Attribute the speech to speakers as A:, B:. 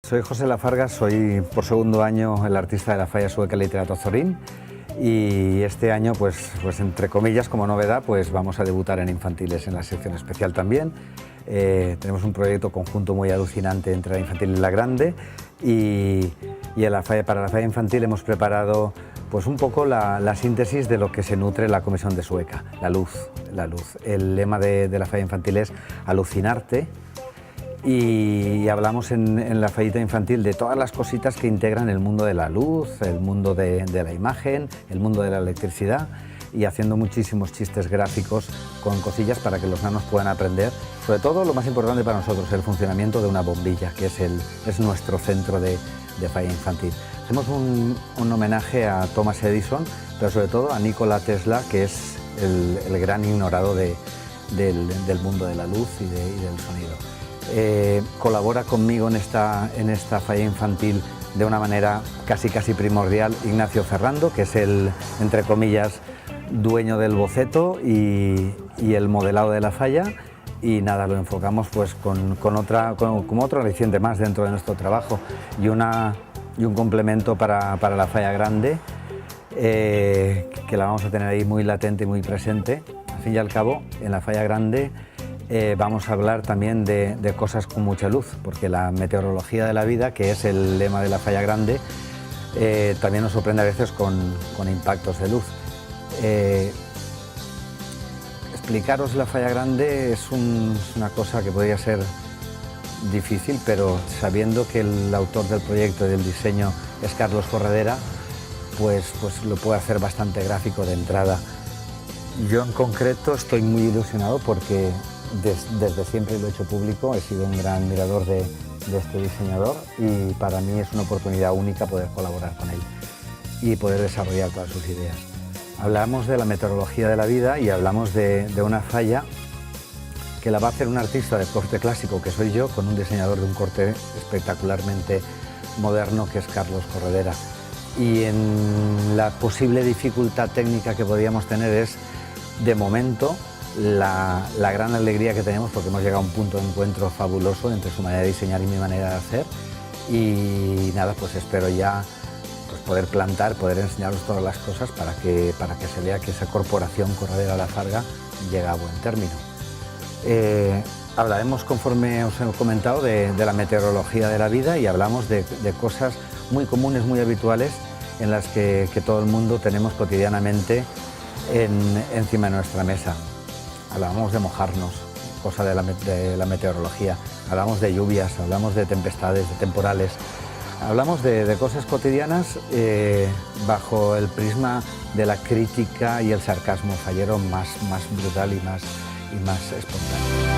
A: Soy José Lafarga, soy por segundo año el artista de la Falla Sueca Literato Zorín y este año, pues entre comillas, como novedad, pues vamos a debutar en infantiles en la sección especial también. Tenemos un proyecto conjunto muy alucinante entre la infantil y la grande y para la Falla Infantil hemos preparado pues un poco la síntesis de lo que se nutre la Comisión de Sueca, la luz. El lema de la Falla Infantil es alucinarte. Y hablamos en la fallita infantil de todas las cositas que integran el mundo de la luz, el mundo de la imagen, el mundo de la electricidad y haciendo muchísimos chistes gráficos con cosillas para que los nanos puedan aprender, sobre todo lo más importante para nosotros, el funcionamiento de una bombilla, que es nuestro centro de falla infantil. Hacemos un homenaje a Thomas Edison, pero sobre todo a Nikola Tesla, que es el gran ignorado del mundo de la luz y del sonido. Colabora conmigo en esta falla infantil de una manera casi primordial Ignacio Ferrando, que es el, entre comillas, dueño del boceto y el modelado de la falla, y nada, lo enfocamos pues como otro aliciente más dentro de nuestro trabajo y un complemento para la falla grande, que la vamos a tener ahí muy latente y muy presente. Al fin y al cabo, en la falla grande vamos a hablar también de cosas con mucha luz, porque la meteorología de la vida, que es el lema de la falla grande, también nos sorprende a veces con impactos de luz. Explicaros la falla grande es una cosa que podría ser difícil, pero sabiendo que el autor del proyecto y del diseño es Carlos Corredera, pues lo puede hacer bastante gráfico de entrada. Yo en concreto estoy muy ilusionado porque desde siempre lo he hecho público, he sido un gran admirador de este diseñador y para mí es una oportunidad única poder colaborar con él y poder desarrollar todas sus ideas. Hablamos de la meteorología de la vida y hablamos de una falla que la va a hacer un artista de corte clásico, que soy yo, con un diseñador de un corte espectacularmente moderno, que es Carlos Corredera. Y en la posible dificultad técnica que podríamos tener es, de momento, la gran alegría que tenemos porque hemos llegado a un punto de encuentro fabuloso entre su manera de diseñar y mi manera de hacer y nada, pues espero ya pues poder enseñaros todas las cosas para que se vea que esa corporación Corredera Lafarga llega a buen término. Hablaremos, conforme os he comentado, de la meteorología de la vida y hablamos de cosas muy comunes, muy habituales en las que todo el mundo tenemos cotidianamente encima de nuestra mesa. Hablamos de mojarnos, cosa de la meteorología, hablamos de lluvias, hablamos de tempestades, de temporales, hablamos de cosas cotidianas bajo el prisma de la crítica y el sarcasmo fallero más brutal y más espontáneo.